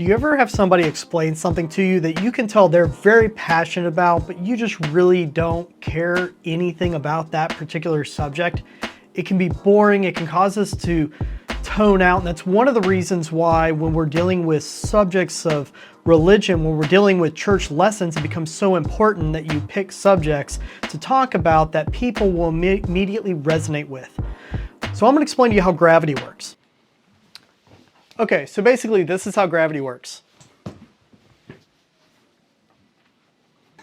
Do you ever have somebody explain something to you that you can tell they're very passionate about, but you just really don't care anything about that particular subject? It can be boring, it can cause us to tone out, and that's one of the reasons why when we're dealing with subjects of religion, when we're dealing with church lessons, it becomes so important that you pick subjects to talk about that people will immediately resonate with. So I'm going to explain to you how gravity works. Okay, so basically this is how gravity works.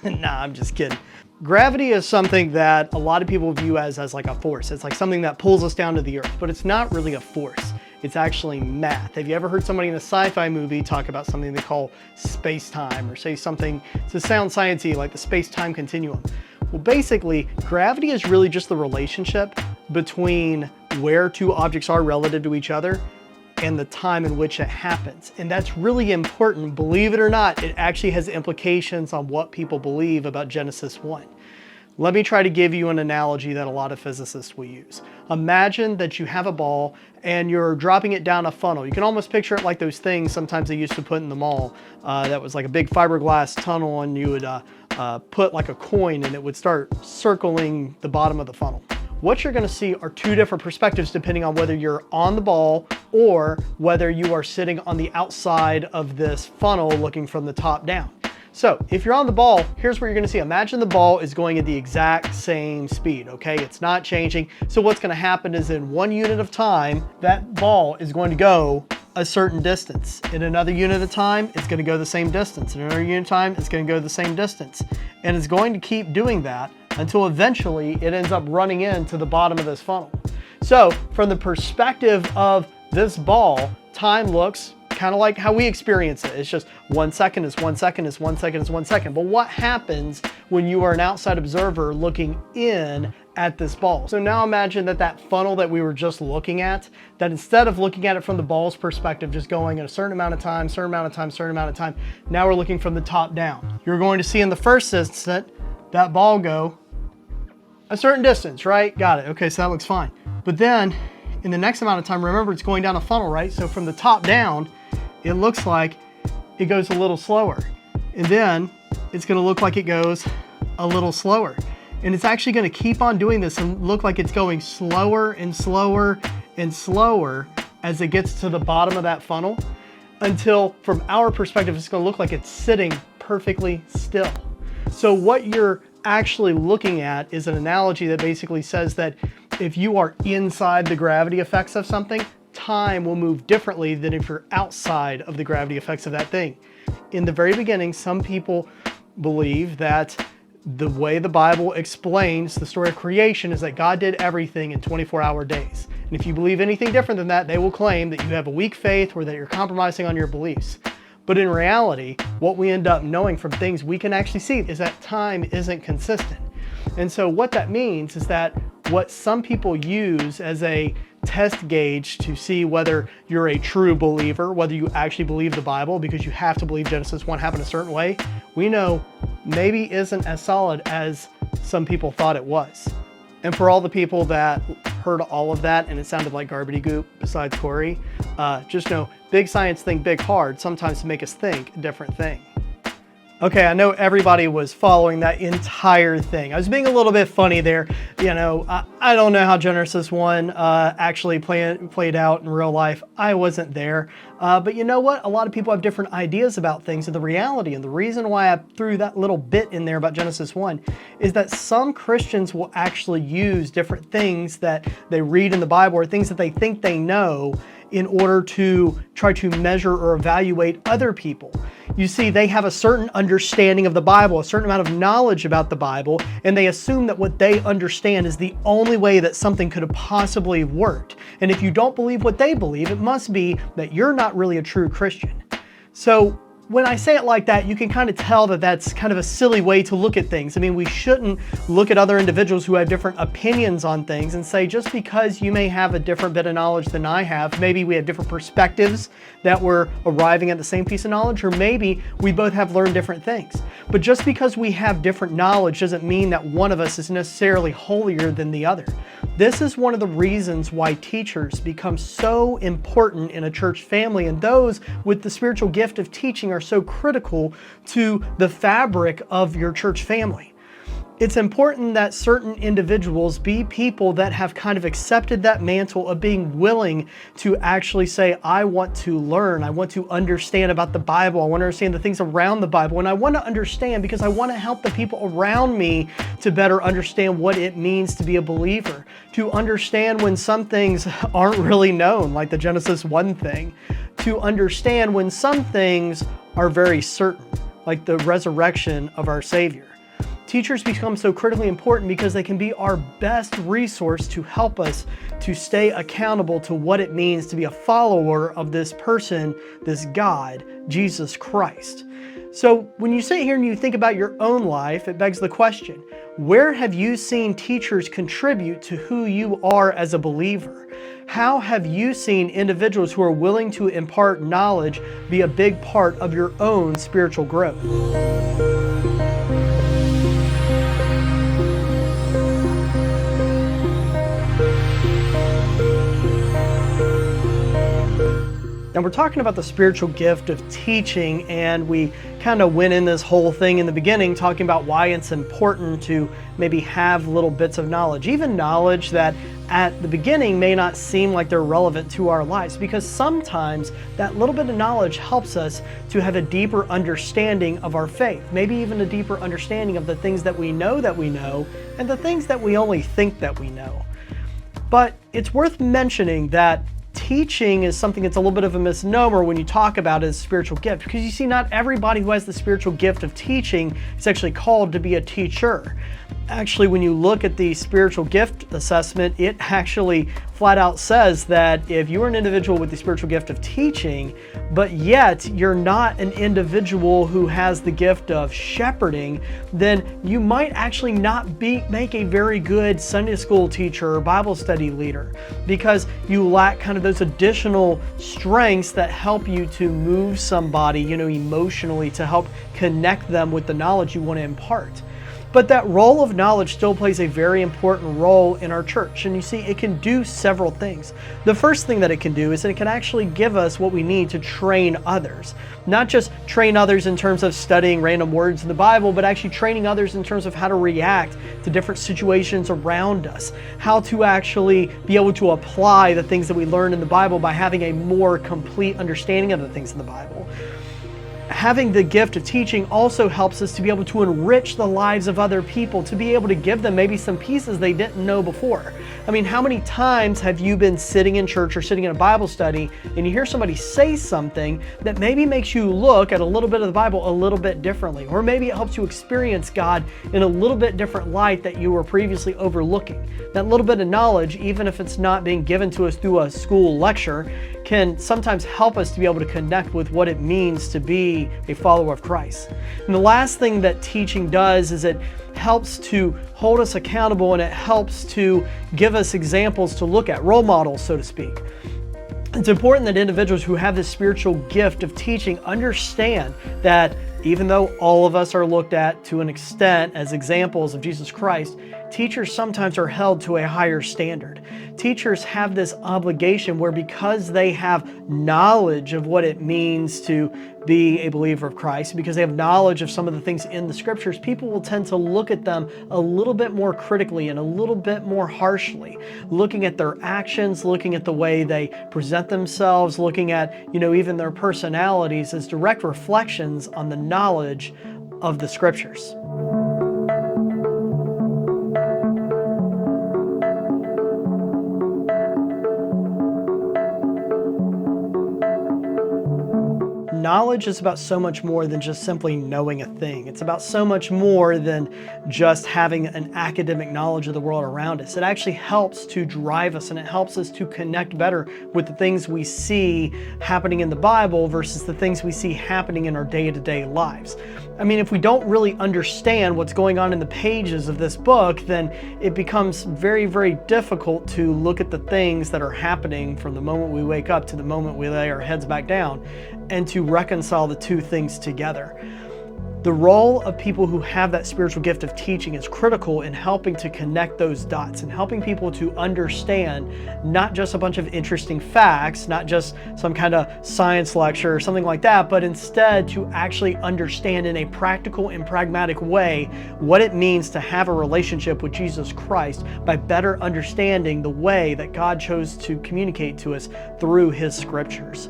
Nah, I'm just kidding. Gravity is something that a lot of people view as like a force. It's like something that pulls us down to the earth, but it's not really a force. It's actually math. Have you ever heard somebody in a sci-fi movie talk about something they call space-time, or say something to sound sciencey like the space-time continuum? Well, basically, gravity is really just the relationship between where two objects are relative to each other and the time in which it happens. And that's really important. Believe it or not, it actually has implications on what people believe about Genesis 1. Let me try to give you an analogy that a lot of physicists will use. Imagine that you have a ball and you're dropping it down a funnel. You can almost picture it like those things sometimes they used to put in the mall that was like a big fiberglass tunnel, and you would put like a coin and it would start circling the bottom of the funnel. What you're going to see are two different perspectives depending on whether you're on the ball or whether you are sitting on the outside of this funnel looking from the top down. So if you're on the ball, here's what you're going to see. Imagine the ball is going at the exact same speed, okay? It's not changing. So what's going to happen is in 1 unit of time, that ball is going to go a certain distance. In another unit of time, it's going to go the same distance. In another unit of time, it's going to go the same distance. And it's going to keep doing that until eventually it ends up running into the bottom of this funnel. So from the perspective of this ball, time looks kind of like how we experience it. It's just 1 second is 1 second is 1 second is 1 second. But what happens when you are an outside observer looking in at this ball? So now imagine that funnel that we were just looking at, that instead of looking at it from the ball's perspective, just going at a certain amount of time, certain amount of time, certain amount of time, now we're looking from the top down. You're going to see in the first instant that ball go a certain distance, right? Got it. Okay, so that looks fine. But then in the next amount of time, remember it's going down a funnel, right? So from the top down, it looks like it goes a little slower. And then it's going to look like it goes a little slower. And it's actually going to keep on doing this and look like it's going slower and slower and slower as it gets to the bottom of that funnel, until from our perspective, it's going to look like it's sitting perfectly still. So what you're actually looking at is an analogy that basically says that if you are inside the gravity effects of something, time will move differently than if you're outside of the gravity effects of that thing. In the very beginning, some people believe that the way the Bible explains the story of creation is that God did everything in 24-hour days. And if you believe anything different than that, they will claim that you have a weak faith or that you're compromising on your beliefs. But in reality, what we end up knowing from things we can actually see is that time isn't consistent. And so what that means is that what some people use as a test gauge to see whether you're a true believer, whether you actually believe the Bible, because you have to believe Genesis 1 happened a certain way, we know maybe isn't as solid as some people thought it was. And for all the people that heard all of that and it sounded like garbity goop besides Corey, just know, big science think big hard, sometimes to make us think a different thing. Okay, I know everybody was following that entire thing. I was being a little bit funny there. You know, I don't know how Genesis 1 actually played out in real life. I wasn't there. But you know what? A lot of people have different ideas about things, and the reality, and the reason why I threw that little bit in there about Genesis 1 is that some Christians will actually use different things that they read in the Bible or things that they think they know in order to try to measure or evaluate other people. You see, they have a certain understanding of the Bible, a certain amount of knowledge about the Bible, and they assume that what they understand is the only way that something could have possibly worked. And if you don't believe what they believe, it must be that you're not really a true Christian. So when I say it like that, you can kind of tell that that's kind of a silly way to look at things. I mean, we shouldn't look at other individuals who have different opinions on things and say, just because you may have a different bit of knowledge than I have, maybe we have different perspectives that we're arriving at the same piece of knowledge, or maybe we both have learned different things. But just because we have different knowledge doesn't mean that one of us is necessarily holier than the other. This is one of the reasons why teachers become so important in a church family, and those with the spiritual gift of teaching are so critical to the fabric of your church family. It's important that certain individuals be people that have kind of accepted that mantle of being willing to actually say, I want to learn, I want to understand about the Bible, I want to understand the things around the Bible, and I want to understand because I want to help the people around me to better understand what it means to be a believer, to understand when some things aren't really known, like the Genesis 1 thing, to understand when some things are very certain, like the resurrection of our Savior. Teachers become so critically important because they can be our best resource to help us to stay accountable to what it means to be a follower of this person, this God, Jesus Christ. So when you sit here and you think about your own life, it begs the question, where have you seen teachers contribute to who you are as a believer? How have you seen individuals who are willing to impart knowledge be a big part of your own spiritual growth? And we're talking about the spiritual gift of teaching, and we kind of went in this whole thing in the beginning talking about why it's important to maybe have little bits of knowledge, even knowledge that at the beginning may not seem like they're relevant to our lives, because sometimes that little bit of knowledge helps us to have a deeper understanding of our faith, maybe even a deeper understanding of the things that we know and the things that we only think that we know. But it's worth mentioning that teaching is something that's a little bit of a misnomer when you talk about it as a spiritual gift, because you see, not everybody who has the spiritual gift of teaching is actually called to be a teacher. Actually, when you look at the spiritual gift assessment, it actually flat out says that if you are an individual with the spiritual gift of teaching, but yet you're not an individual who has the gift of shepherding, then you might actually not make a very good Sunday school teacher or Bible study leader, because you lack kind of those additional strengths that help you to move somebody, emotionally, to help connect them with the knowledge you want to impart. But that role of knowledge still plays a very important role in our church. And you see, it can do several things. The first thing that it can do is that it can actually give us what we need to train others. Not just train others in terms of studying random words in the Bible, but actually training others in terms of how to react to different situations around us. How to actually be able to apply the things that we learn in the Bible by having a more complete understanding of the things in the Bible. Having the gift of teaching also helps us to be able to enrich the lives of other people, to be able to give them maybe some pieces they didn't know before. I mean, how many times have you been sitting in church or sitting in a Bible study and you hear somebody say something that maybe makes you look at a little bit of the Bible a little bit differently, or maybe it helps you experience God in a little bit different light that you were previously overlooking. That little bit of knowledge, even if it's not being given to us through a school lecture, can sometimes help us to be able to connect with what it means to be a follower of Christ. And the last thing that teaching does is it helps to hold us accountable, and it helps to give us examples to look at, role models, so to speak. It's important that individuals who have this spiritual gift of teaching understand that even though all of us are looked at to an extent as examples of Jesus Christ, teachers sometimes are held to a higher standard. Teachers have this obligation where, because they have knowledge of what it means to be a believer of Christ, because they have knowledge of some of the things in the scriptures, people will tend to look at them a little bit more critically and a little bit more harshly, looking at their actions, looking at the way they present themselves, looking at, even their personalities as direct reflections on the knowledge of the scriptures. Knowledge is about so much more than just simply knowing a thing. It's about so much more than just having an academic knowledge of the world around us. It actually helps to drive us, and it helps us to connect better with the things we see happening in the Bible versus the things we see happening in our day-to-day lives. I mean, if we don't really understand what's going on in the pages of this book, then it becomes very, very difficult to look at the things that are happening from the moment we wake up to the moment we lay our heads back down, and to reconcile the two things together. The role of people who have that spiritual gift of teaching is critical in helping to connect those dots and helping people to understand not just a bunch of interesting facts, not just some kind of science lecture or something like that, but instead to actually understand in a practical and pragmatic way what it means to have a relationship with Jesus Christ by better understanding the way that God chose to communicate to us through His scriptures.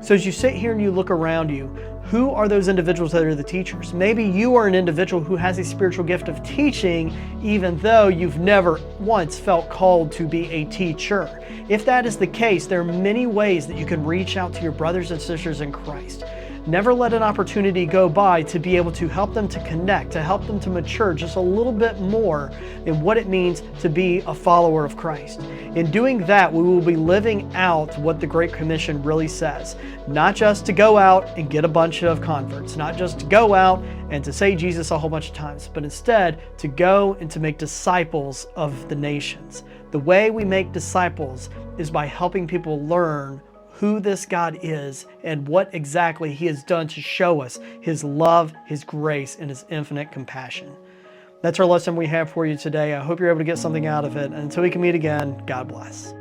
So as you sit here and you look around you, who are those individuals that are the teachers? Maybe you are an individual who has a spiritual gift of teaching, even though you've never once felt called to be a teacher. If that is the case, there are many ways that you can reach out to your brothers and sisters in Christ. Never let an opportunity go by to be able to help them to connect, to help them to mature just a little bit more in what it means to be a follower of Christ. In doing that, we will be living out what the Great Commission really says. Not just to go out and get a bunch of converts, not just to go out and to say Jesus a whole bunch of times, but instead to go and to make disciples of the nations. The way we make disciples is by helping people learn who this God is and what exactly He has done to show us His love, His grace, and His infinite compassion. That's our lesson we have for you today. I hope you're able to get something out of it. And until we can meet again, God bless.